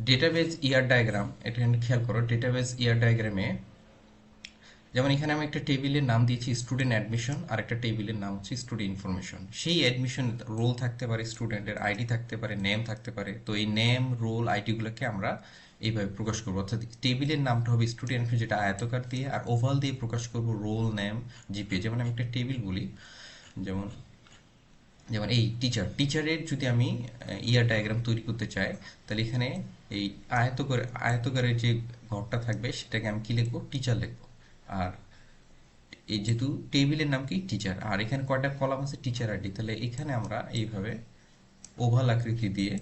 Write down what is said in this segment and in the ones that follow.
Database ইয়ার diagram, এটা এখানে খেয়াল করো। ডেটাবেজ ইয়ার ডায়াগ্রামে যেমন এখানে আমি একটা টেবিলের নাম দিয়েছি স্টুডেন্ট অ্যাডমিশন, আর একটা টেবিলের নাম হচ্ছে স্টুডেন্ট ইনফরমেশন। সেই অ্যাডমিশন রোল থাকতে পারে, স্টুডেন্টের আইডি থাকতে পারে, নেম থাকতে পারে। তো এই নেম, রোল, আইডিগুলোকে আমরা এইভাবে প্রকাশ করবো। অর্থাৎ টেবিলের নামটা হবে স্টুডেন্ট, যেটা আয়তকার দিয়ে, আর ওভাল দিয়ে প্রকাশ করব রোল, নেম, জিপিএ। যেমন আমি একটা টেবিল বলি, যেমন যেমন এই টিচারের যদি আমি ইয়ার ডায়াগ্রাম তৈরি করতে চাই, তাহলে এখানে এই আয়তকারের যে ঘরটা থাকবে সেটাকে আমি কি লিখবো? টিচার লিখবো। আর এই যেহেতু টেবিলের নাম কি? টিচার, আর এখানে কয়টা কলাম আছে? Teacher ID. তাহলে এখানে আমরা এইভাবে ওভাল আকৃতি দিয়ে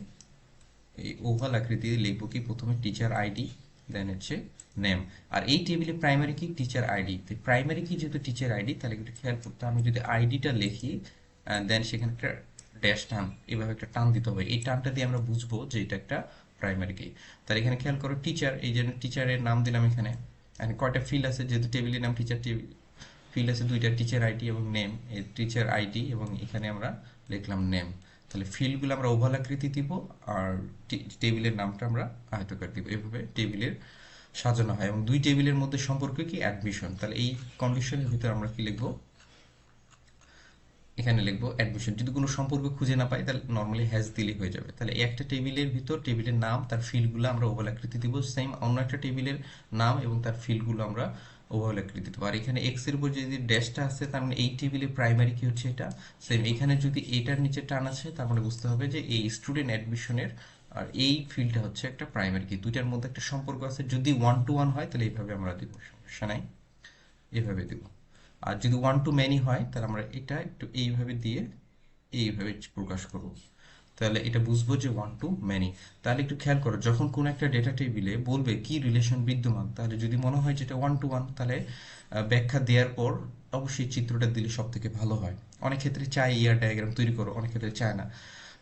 লিখবো কি? প্রথমে টিচার আইডি, দেন হচ্ছে নেম। আর এই টেবিলে প্রাইমারি কি? Teacher ID. প্রাইমারি কি যেহেতু টিচার আইডি, তাহলে একটু খেয়াল করতে, আমি যদি আইডিটা লিখি দেন সেখানে একটা ড্যাশ টান, এভাবে একটা টান দিতে হবে। এই টানটা দিয়ে আমরা বুঝবো যে এটা একটা প্রাইমারি কি। তাহলে এখানে খেয়াল করো টিচার, এই জন্য টিচারের নাম দিলাম এখানে। এখানে কয়টা ফিল্ড আছে? যেহেতু টেবিলের নাম টিচার, ফিল্ড আছে দুইটা, টিচার আইডি এবং নেম। এই টিচার আইডি এবং এখানে আমরা লিখলাম নেম। তাহলে ফিল্ডগুলো আমরা ওভাল আকৃতি দিব, আর টেবিলের নামটা আমরা আয়তাকার দিব। এভাবে টেবিলের সাজানো হয়। এবং দুই টেবিলের মধ্যে সম্পর্ক কি? অ্যাডমিশন। তাহলে এই কন্ডিশনের ভিতরে আমরা কি লিখবো? এখানে লিখবো অ্যাডমিশন। যদি কোনো সম্পর্ক খুঁজে না পাই তাহলে নর্মালি হ্যাজ দিলেই হয়ে যাবে। তাহলে এই একটা টেবিলের ভিতর টেবিলের নাম, তার ফিল্ডগুলো আমরা ওভাল আকৃতি দিব। সেম অন্য একটা টেবিলের নাম এবং তার ফিল্ডগুলো আমরা ওভাল আকৃতি দেবো। আর এখানে এক্স এর উপর যদি ড্যাশটা আছে, তার মানে এই টেবিলের প্রাইমারি কি হচ্ছে? এটা। সেম এখানে যদি এটার নিচে টান আছে, তার মানে বুঝতে হবে যে এই স্টুডেন্ট অ্যাডমিশনের আর এই ফিল্ডটা হচ্ছে একটা প্রাইমারি কি। দুইটার মধ্যে একটা সম্পর্ক আছে। যদি 1 to 1 হয় তাহলে এইভাবে আমরা দিব, সমস্যা নাই, এভাবে দিব। আর যদি 1 to many হয় তাহলে আমরা এটা একটু এইভাবে দিয়ে এইভাবে প্রকাশ করব। তাহলে এটা বুঝবো যে 1 to many। তাহলে একটু খেয়াল করো, যখন কোন একটা ডেটা টেবিলে বলবে কি রিলেশন বিদ্যমান, তাহলে যদি মনে হয় যেটা 1 to 1, তাহলে ব্যাখ্যা দেওয়ার পর অবশ্যই চিত্রটা দিলে সব থেকে ভালো হয়। অনেক ক্ষেত্রে চায় ইয়ার ডায়াগ্রাম তৈরি করো, অনেক ক্ষেত্রে চায় না।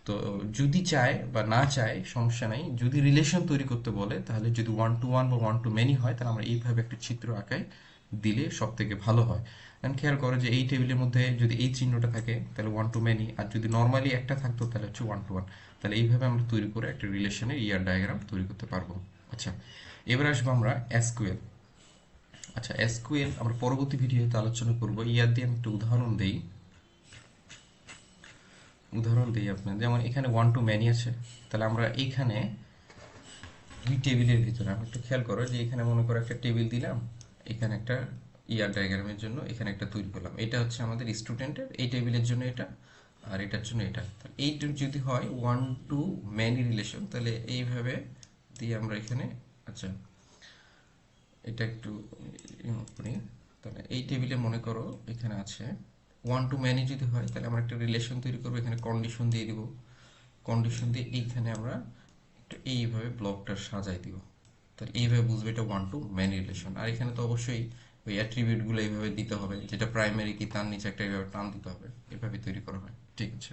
তো যদি চায় বা না চায় সমস্যা নাই। যদি রিলেশন তৈরি করতে বলে, তাহলে যদি 1 to 1 বা 1 to many হয়, তাহলে আমরা এইভাবে একটা চিত্র আঁকায় দিলে সব থেকে ভালো হয়। এখন খেয়াল করো যে এই টেবিলের মধ্যে যদি এই চিহ্নটা থাকে তাহলে 1 to many, আর যদি নর্মালি একটা থাকতো তাহলে হচ্ছে 1 to 1। তাহলে এইভাবে আমরা তৈরি করে একটা রিলেশনের ইয়ার ডায়াগ্রাম তৈরি করতে পারবো। আচ্ছা, এবার আসবো আমরা এসকিউএল। আচ্ছা, এসকিউএল আমরা পরবর্তী ভিডিওতে আলোচনা করবো। ইয়ার দিয়ে আমি একটা উদাহরণ দিই আপনার। যেমন এখানে 1 to many আছে, তাহলে আমরা এইখানে দুই টেবিলের ভিতরে আমি একটু খেয়াল করো যে এখানে মনে করো একটা টেবিল দিলাম, এখানে একটা ইয়ার ডায়াগ্রামের জন্য এখানে একটা তৈরি করলাম। এটা হচ্ছে আমাদের স্টুডেন্টের, এই টেবিলের জন্য এটা, আর এটার জন্য এটা। তাহলে এই যদি হয় 1 to many রিলেশন, তাহলে এইভাবে দিয়ে আমরা এখানে, আচ্ছা এটা একটু করি। তাহলে এই টেবিলে মনে করো এখানে আছে 1 to many, যদি হয় তাহলে আমরা একটা রিলেশন তৈরি করবো। এখানে কন্ডিশন দিয়ে দিব, কন্ডিশন দিয়ে এইখানে আমরা একটু এইভাবে ব্লকটা সাজাই দিব। তাহলে এইভাবে বুঝবে এটা 1 to many রিলেশন। আর এখানে তো অবশ্যই ওই অ্যাট্রিবিউটগুলো এইভাবে দিতে হবে, যেটা প্রাইমারি কি তার নিচে একটা এইভাবে টান দিতে হবে। এভাবে তৈরি করা হয়। ঠিক আছে।